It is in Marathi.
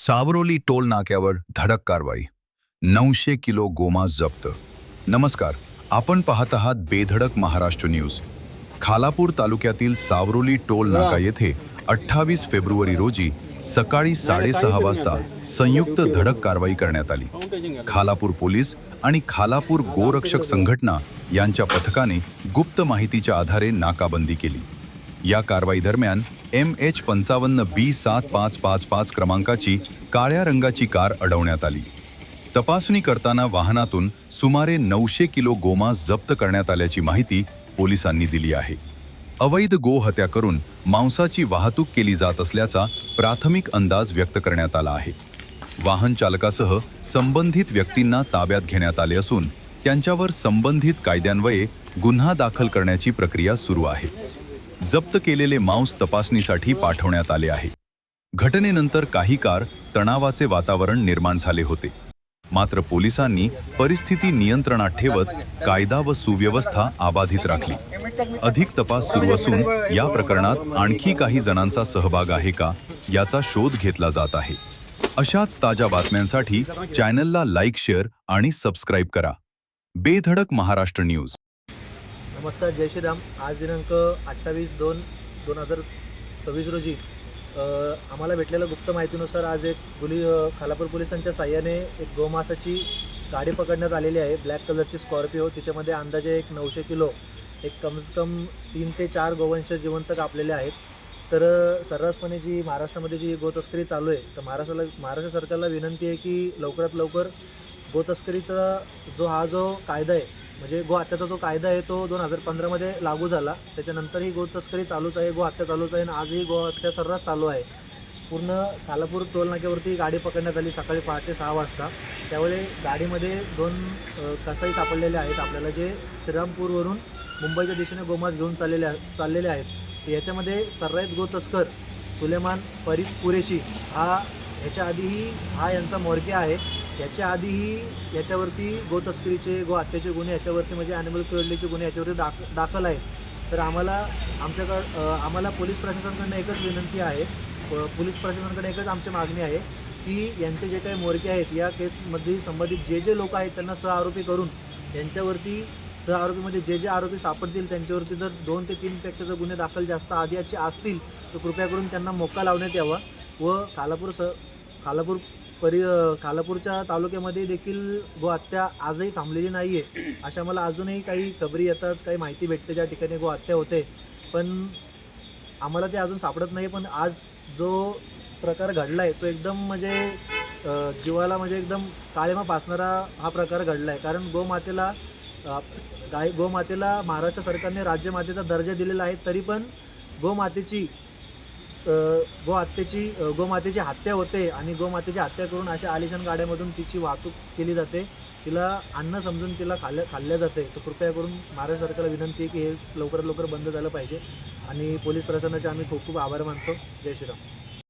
सावरोली टोल नाक्यावर धडक कारवाई. 900 किलो गोमांस जप्त. नमस्कार, आपण पाहत आहात बेधडक महाराष्ट्र न्यूज. खालापूर तालुक्यातील सावरोली टोल नाका येथे 28 फेब्रुवारी रोजी सकाळी 6:30 वाजता संयुक्त धडक कारवाई करण्यात आली. खालापूर पोलीस आणि खालापूर गोरक्षक संघटना यांच्या पथकाने गुप्त माहितीच्या आधारे नाकाबंदी केली. या कारवाई दरम्यान MH55B7555 क्रमांकाची काळ्या रंगाची कार अडवण्यात आली. तपासणी करताना वाहनातून सुमारे 900 किलो गोमांस जप्त करण्यात आल्याची माहिती पोलिसांनी दिली आहे. अवैध गोहत्या करून मांसाची वाहतूक केली जात असल्याचा प्राथमिक अंदाज व्यक्त करण्यात आला आहे. वाहन चालकासह संबंधित व्यक्तींना ताब्यात घेण्यात आले असून त्यांच्यावर संबंधित कायद्यान्वये गुन्हा दाखल करण्याची प्रक्रिया सुरू आहे. जप्त केलेले मांस तपासणीसाठी पाठवण्यात आले आहे. घटनेनंतर काही काळ तणावाचे वातावरण निर्माण झाले होते. मात्र पोलिसांनी परिस्थिती नियंत्रणात ठेवत कायदा व सुव्यवस्था अबाधित राखली. अधिक तपास सुरू असून या प्रकरणात आणखी काही जणांचा सहभाग आहे का याचा शोध घेतला जात आहे. अशाच ताज्या बातम्यांसाठी चॅनलला लाईक, शेअर आणि सबस्क्राईब करा. बेधडक महाराष्ट्र न्यूज. नमस्कार, जय श्रीराम. आज दिनांक 28/2/2026 रोजी आम्हाला भेटलेल्या गुप्त माहितीनुसार आज एक खालापूर पोलिसांच्या साह्याने एक गोमांसाची गाडी पकडण्यात आलेली आहे. ब्लॅक कलरची स्कॉर्पिओ. तिच्यामध्ये अंदाजे एक 900 किलो एक कम से कम 3 ते 4 गोवंश जिवंत कापलेले आहेत. तर सर्रासपणे जी महाराष्ट्रामध्ये जी गोतस्करी चालू आहे, तर महाराष्ट्र सरकारला विनंती आहे की लवकरात लवकर गोतस्करीचा जो कायदा आहे, म्हणजे गो हत्याचा जो कायदा आहे तो 2015मध्ये लागू झाला. त्याच्यानंतर ही गोतस्करी चालूच आहे, गो हत्या चालूच आहे आणि आजही गो हत्या सर्रास चालू आहे. पूर्ण खालापूर टोल नाक्यावरती गाडी पकडण्यात आली सकाळी पहाटे 6 वाजता. त्यावेळी गाडीमध्ये 2 कसाई सापडलेले आहेत आपल्याला, जे श्रीरामपूरवरून मुंबईच्या दिशेने गोमांस घेऊन चाललेले आहेत. याच्यामध्ये सर्राईत गोतस्कर सुलेमान फरीद कुरेशी ह्याच्या आधीही यांचा म्होरके आहे. याच्या आधीही याच्यावरती गोतस्करीचे, गो हत्येचे गुन्हे याच्यावरती, म्हणजे ॲनिमल क्रुएल्टीचे गुन्हे याच्यावरती दाखल आहेत. तर आम्हाला पोलीस प्रशासनाकडनं एकच विनंती आहे, पोलीस प्रशासनाकडे एकच आमची मागणी आहे की यांचे जे काही म्होरके आहेत या केसमध्ये संबंधित जे लोक आहेत त्यांना सहआरोपी करून यांच्यावरती सहआरोपीमध्ये जे आरोपी सापडतील त्यांच्यावरती जर 2 ते 3 पेक्षा जर गुन्हे दाखल जास्त आधीचे असतील तर कृपया करून त्यांना मोक्का लावण्यात यावा. व खालापूरच्या तालुक्यामध्ये देखील गो हत्या आजही थांबलेली नाही आहे. अशा मला अजूनही काही खबरी येतात, काही माहिती भेटते ज्या ठिकाणी गो हत्या होते, पण आम्हाला ते अजून सापडत नाही. पण आज जो प्रकार घडला आहे तो एकदम म्हणजे जीवाला म्हणजे एकदम काळिमा फासणारा हा प्रकार घडला आहे. कारण गोमातेला महाराष्ट्र सरकारने राज्यमातेचा दर्जा दिलेला आहे, तरी पण गोमातेची हत्या होते आणि गोमातेची हत्या करून अशा आलिशान गाड्यामधून तिची वाहतूक केली जाते, तिला अन्न समजून तिला खाल्ल्या जाते. तर कृपया करून महाराष्ट्र सरकारला विनंती आहे की हे लवकरात लवकर बंद झालं पाहिजे आणि पोलीस प्रशासनाचे आम्ही खूप खूप आभार मानतो. जय श्रीराम.